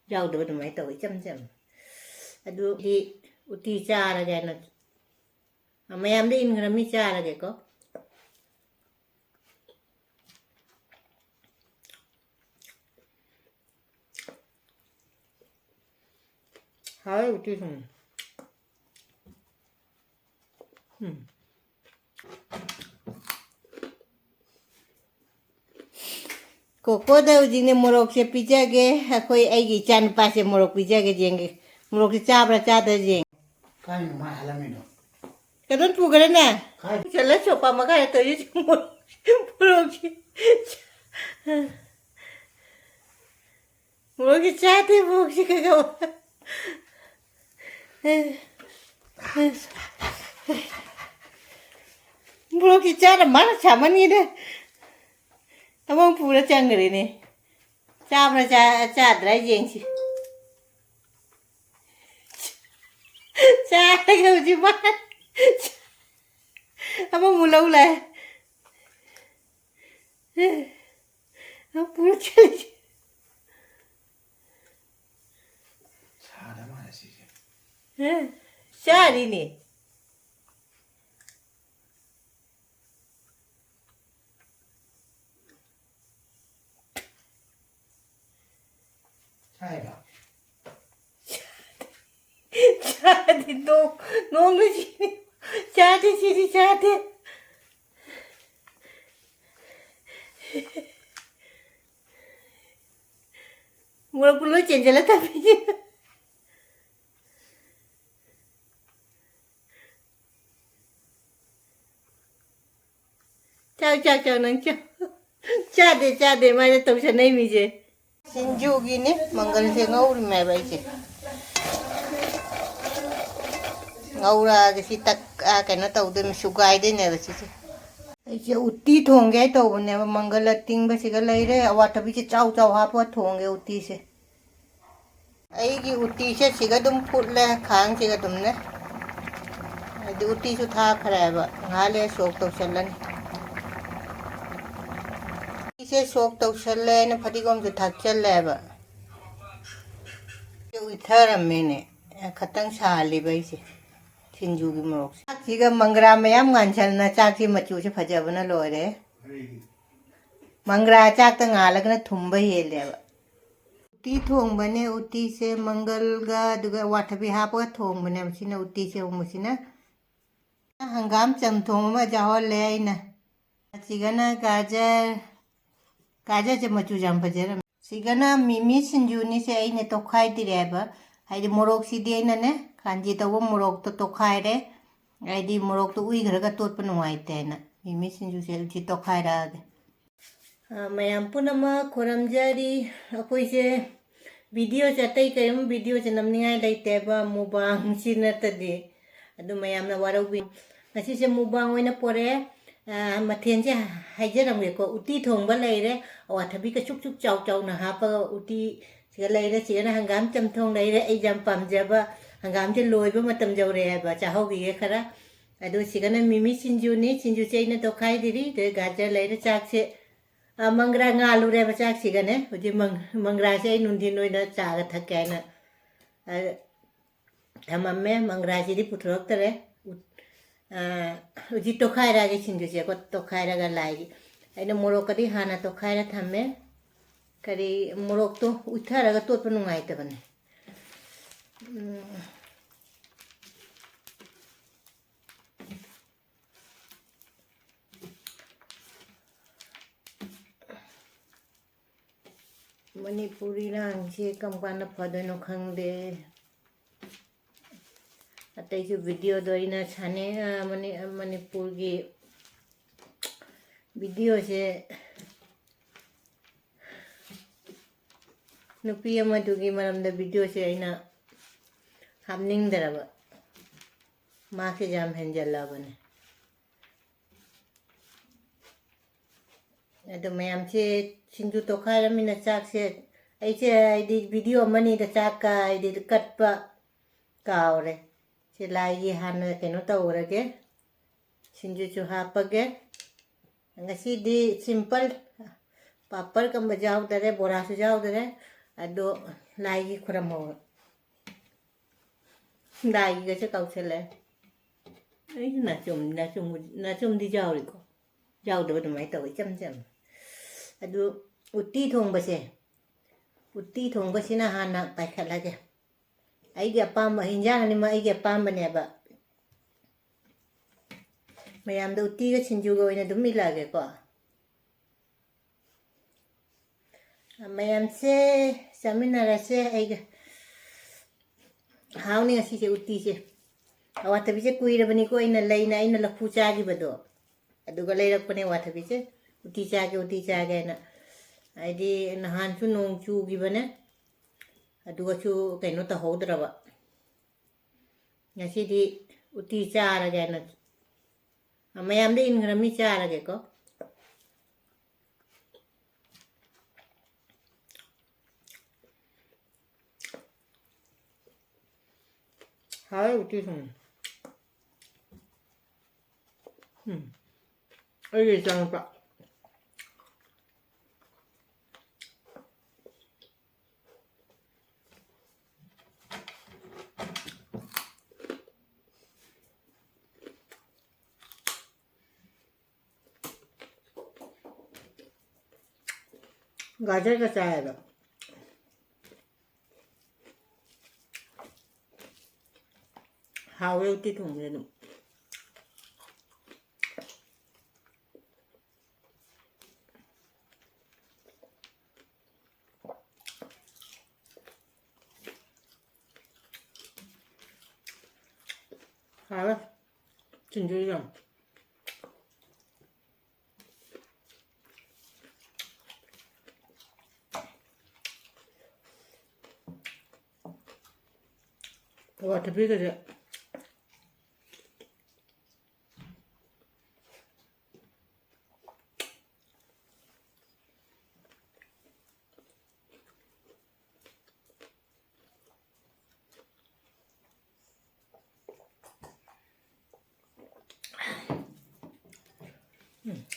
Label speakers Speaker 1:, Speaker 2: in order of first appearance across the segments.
Speaker 1: ꯌꯥꯎꯗꯕ ꯑꯗꯨꯃꯥꯏꯅ ꯇꯧꯋꯤ ꯏꯆꯝ ꯆꯝ ꯑꯗꯨꯗꯤ ꯎꯇꯤ ꯆꯥꯔꯒꯦꯅ ꯃꯌꯥꯝꯗ ꯏꯟꯈ꯭ꯔꯃꯤ ꯆꯥꯔꯒꯦꯀꯣ 하이 우티는 कोकोदा उजिने मोरक से पिजागे कोई आईगी चान पासे मोरक पिजागे जेंगे मोरक से चाबरा चादा जेंग
Speaker 2: काय मा हलामिनो
Speaker 1: कदन पुगरे ना चला सोपा मगा तो ये मोरक से चाते मोरक से का मोरक से चारा मारा छामनी दे तमंग पूरा चंगरे ने चाबरा चादरा जेंसी चारा के उजी बात अब मुला उला अब पूरा चले
Speaker 2: सारा मारा सीजे
Speaker 1: शारी ने
Speaker 2: 차이가
Speaker 1: चाहते नोंग चाहते चीज़ चाहते मुझे पुलो चेंजला था भी चाव नंग चाहते मारे तो से नहीं मिजे सिंजूगी ने मंगल से ngौर में भाई से ngौरा के सी तक कहना तो उधर में सुगाई दे ने बसी से ऐसे उट्टी ठोंगे तो ने मंगल तिंग बसी का ले रे अवाट भी से चाव चाव हाप ठोंगे उट्टी से आई की उट्टी से सिगा तुम फुटले खांग सिगा तुमने उट्टी सु था खराब हाले शोक तो चलन इसे शोक तो चले ने फटीकोम से थक चले बा जो इधर मैंने खतंग साली भाई से सिंजू की मोरक सीगा मंगरा में हम गांचलना चाकी मचू से फजबना लोरे मंगरा चाक तंग आलगना थुंबा हेले बा उटी थोंग बने उटी से मंगल गा दुगा वाट भी हापा थोंग बने मसीना उटी से मसीना हंगाम चमथोंग में जाओ ले ना सीगना गाजर से मचू जाम फजर सीगना मिमी सिंजूनी से आई ने तो खाई दिरेबा हाइदि मोरक सीदी ने खांजी तब मोरक तो खायरे हाइदि मोरक तो उइग्रगा तोटप नुवाइते ना मिमी सिंजू से उची तो खायरागे मयाम पुनमा खोरमजरी अखोइसे वीडियो चतई कयम वीडियो से नमनिंगाय लेतेबा मुबांग सिनतदि अदु मयामना वारौबि ngasi se mubang oina pore mathen se haijaramge ko uti thongba leire awathabi ka chuk chuk chaw chaw na hapa uti siga leire sigana hangam chamthong leire ai jam pamjaba hangam je loiba matam jawre ba chahawgi ge khara adu sigana mimi sinju ni sinju se ina to khai diri de gajar leire chak se mangra ngalu re ba chak sigane uji mangra se nundi noina chaga thakena hamamme mangra ji di putrok tare उजी तो खायरा के सिंधु से को तो खायरा का लाएगी ऐने मोरक कदी हाना तो खायरा थमे करी मोरक तो उठारा का तोत पनुंगाई तबने मणिपुरी रांग से कम काना फदनो खंगदे अतैसु वीडियो दोइना छाने मणिपुर की वीडियो से नुपी अमदुगी मरमदा वीडियो से आइना हामनिंगदरबा माके जाम हेंजल्लाबने अदो मयाम से सिंजु तो खायरमिना चाक से ऐसे आइदि वीडियो मनी द चाक का आइदि कटपा कावरे लाइए हान कनो तौरगे सिंजु हापगे ngasi di simple पापड़ कम जाओ दरे बोरा से जाओ दरे ꯑꯗꯣ ꯂꯥꯏꯒꯤ ꯈꯨꯔꯝꯍꯧ ꯂꯥꯏꯒꯤꯒꯁꯦ ꯀꯧꯁꯜꯂꯦ ꯑꯩꯁꯨ ꯅꯥꯆꯨꯝꯗꯤ ꯌꯥꯎꯔꯤꯀꯣ ꯌꯥꯎꯗꯕ ꯑꯗꯨꯃꯥꯏꯅ ꯇꯧꯋꯤ ꯏꯆꯝ ꯆꯝꯅ ꯑꯗꯨ ꯎꯇꯤ ꯊꯣꯡꯕꯁꯦ ꯎꯇꯤ ꯊꯣꯡꯕꯁꯤꯅ ꯍꯥꯟꯅ ꯄꯥꯏꯈꯠꯂꯒꯦ ꯑꯩꯒꯤ ꯑꯄꯥꯝꯕ ꯍꯤꯟꯖꯥꯡ ꯑꯅꯤꯃꯛ ꯑꯩꯒꯤ ꯑꯄꯥꯝꯕꯅꯦꯕ ꯃꯌꯥꯝꯗ ꯎꯇꯤꯒ ꯁꯤꯡꯖꯨꯒ ꯑꯣꯏꯅ ꯑꯗꯨꯝ ꯏꯜꯂꯛꯑꯒꯦꯀꯣ ꯃꯌꯥꯝꯁꯦ ꯆꯥꯃꯤꯟꯅꯔꯁꯦ ꯑꯩꯒ ꯍꯥꯎꯅꯤ ꯉꯁꯤꯁꯦ ꯎꯇꯤꯁꯦ ꯑꯋꯥꯊꯕꯤꯁꯦ ꯀꯨꯏꯔꯕꯅꯤꯀꯣ ꯑꯩꯅ ꯂꯐꯨ ꯆꯥꯈꯤꯕꯗꯣ ꯑꯗꯨꯒ ꯂꯩꯔꯛꯄꯅꯦ ꯑꯋꯥꯊꯕꯤꯁꯦ ꯎꯇꯤ ꯆꯥꯒꯦ ꯍꯥꯏꯅ ꯍꯥꯏꯗꯤ ꯅꯍꯥꯟꯁꯨ ꯅꯣꯡ ꯆꯨꯈꯤꯕꯅꯦ ꯑꯗꯨꯒꯁꯨ ꯀꯩꯅꯣ ꯇꯧꯍꯧꯗ꯭ꯔꯕ ꯉꯁꯤꯗꯤ ꯎꯇꯤ ꯆꯥꯔꯒꯦ ꯍꯥꯏꯅ ꯃꯌꯥꯝꯗ ꯏꯟꯈ꯭ꯔꯃꯤ ꯆꯥꯔꯒꯦꯀꯣ 하이 우티송 여기 있잖아 빠 가져가 짜야 돼 하우에 우티 통에는 하우 진주장 와 대비가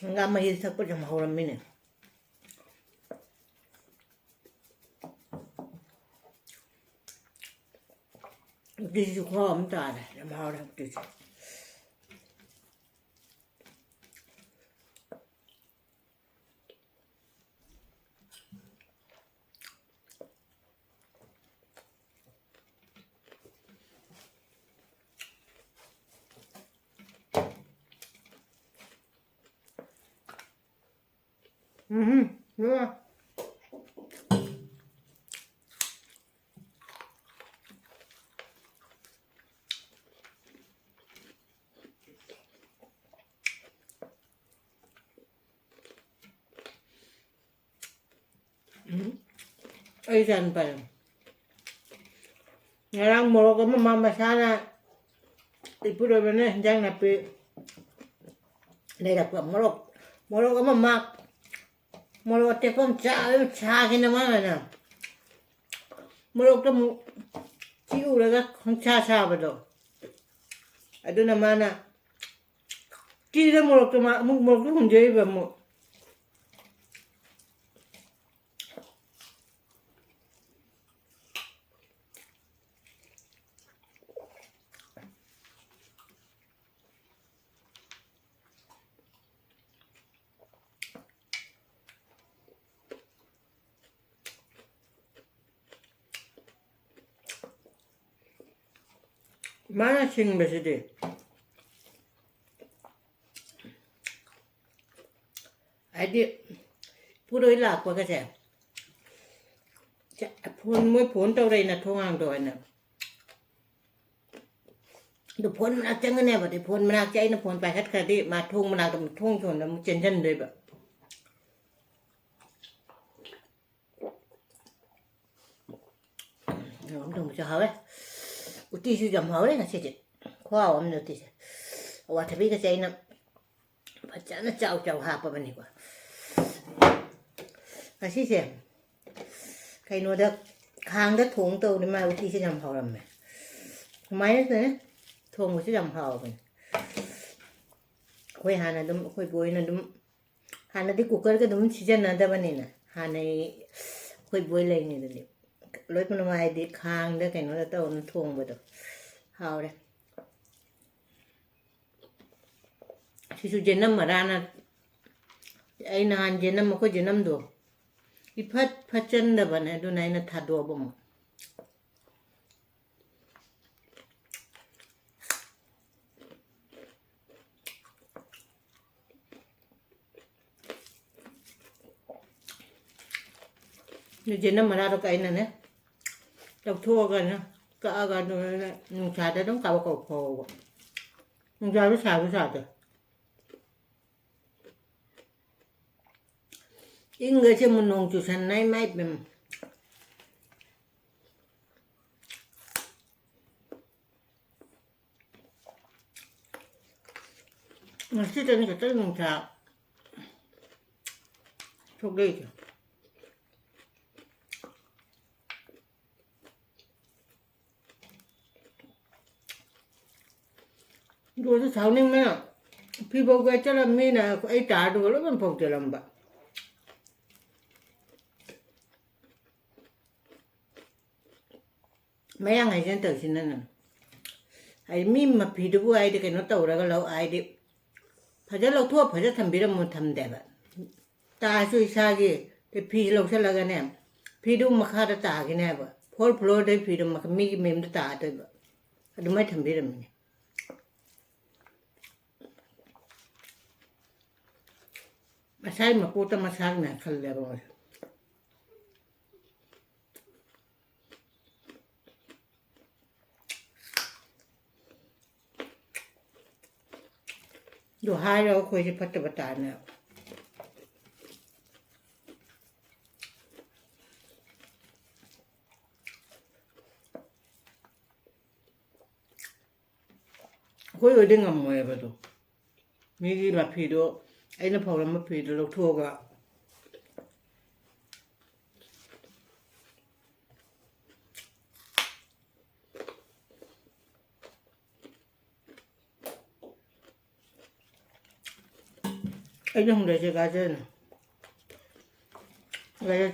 Speaker 1: hanggang mahilig sa pag mahuram min eh. Dito ko ang tara, mahuram dito. Yeah. Ay, saan pa lang. Ngarang moro ka mamama sana. Ipuro ba na, dyan na pi. Nairak pa, moro ka mamak. Moro ka tepong cha naman na. Moro ka mo, siura ka kung cha ba do. Ado naman na. Kira moro ka kung jay ba mo. Mana sing beside. Adi puro ilak pa kasi. Phone tao ray na thongang do na. Do phone manak chang ne ba di phone manak chai na phone pa khat di ma thong manak dam thong chon na mu chen chen dei ba. Ông đồng cho hả uti su jam hau na che khoa om no ti wa thabi ka chai na phachana chau ha pa bani kwa asi se kai no da khang da thong to ni ma uti se jam hau ram me mai ne thong mu se jam hau ban khoi hana dum khoi boi na dum hana di cooker ka dum sijan na da bani na hana khôi vui lên như thế lối con ngoài đi khang đấy cái nó là tao nó thùng vậy đó hao đấy thì chú dân mà ra nè ai nàn dân mà có dân đồ cái phát chân đó bạn này đồ này nó thật đồ bông dân mà ra đâu cái này nè đọc thua gần nữa cả gần rồi nung trà đấy đóng cả bao cầu phô nung trà với xào rồi ít người chơi một nung chủ sản này mấy bên mà chỉ cần cái tới nung trà thuộc đi rồi cái sáu ninh mấy à phi bao cái cho làm mi nè ấy trả được lắm mình phục cho làm bạn mấy anh ấy dân tử xin nè ấy mi mà phi được ai thì cái nó tàu ra cái lâu ai đi phải rất lâu thua phải rất thầm bí là một thầm đẹp ạ ta suy xa gì thì phi lâu sẽ là cái này phi đâu mà khá là ta cái này vậy phôi phôi đấy phi đâu mà mi cái mềm đó ta thôi vậy đúng mấy thầm bí là mình Masai mà cô ta masak nè khăn lẹ rồi đồ hai rồi khơi chỉ phát bát tàn nè khơi ở đây ngầm mồi vậy đó mi cái là phi đó ấy nó phao làm mất phi đó lâu thua cả ấy nó không để cho cá chân cái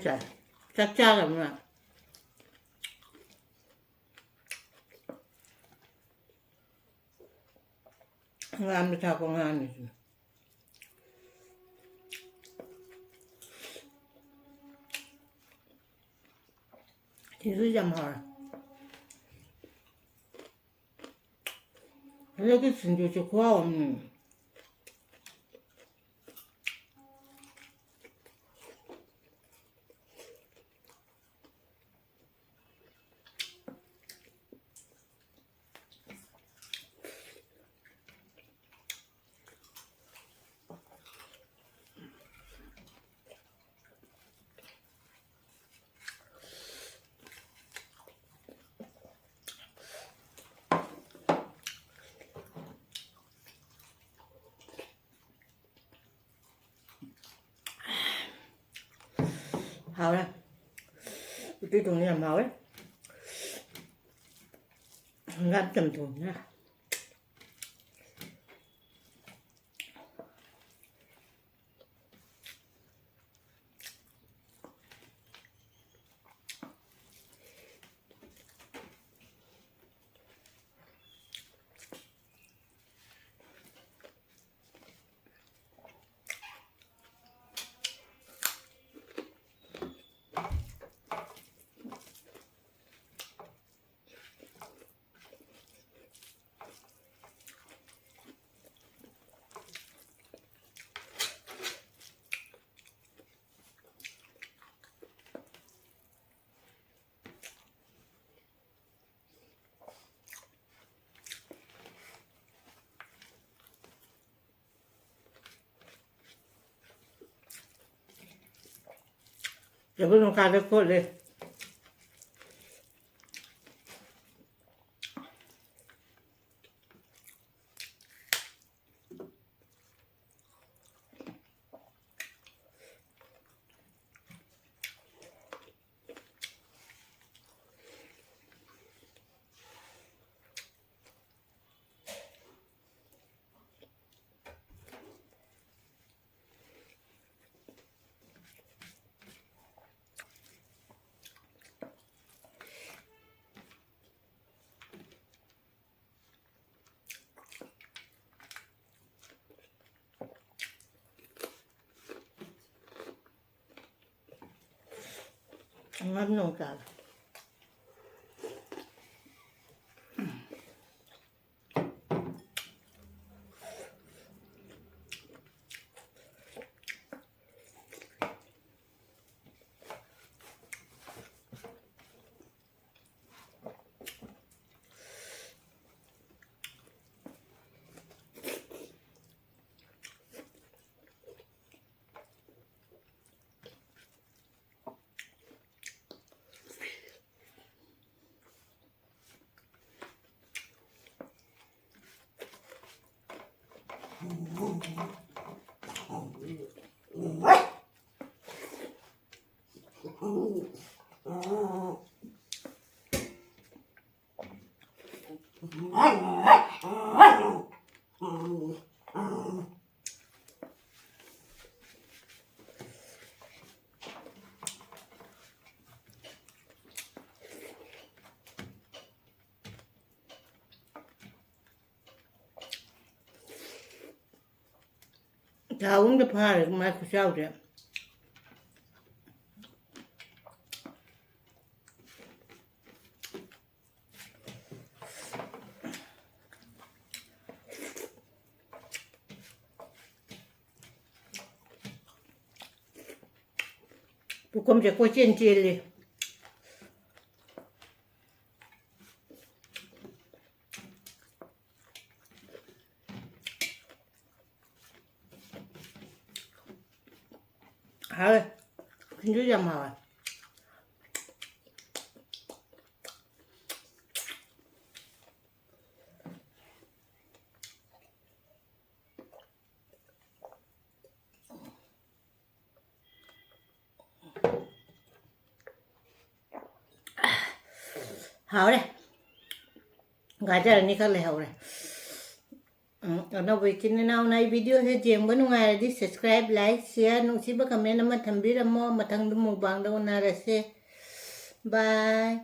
Speaker 1: chắc lắm mà làm được sao con ăn này thì cứ dầm hỏi lấy cái sinh cho khoa ông hào đây cái thùng này làm hào ấy ngắt tầm thùng nha giờ bây giờ cà được cốt lên งั้นหนูจัดTahu nggak paham, aku tahu deh. Bukan je kucing cili. Hả? Không biết làm hả? Hảo đây. Gajar ini kan lehau deh. Karena bikin nay video he jeng banu ngai di subscribe like share nung siba comment nama thambira mo matang du mubang do na rase. Bye.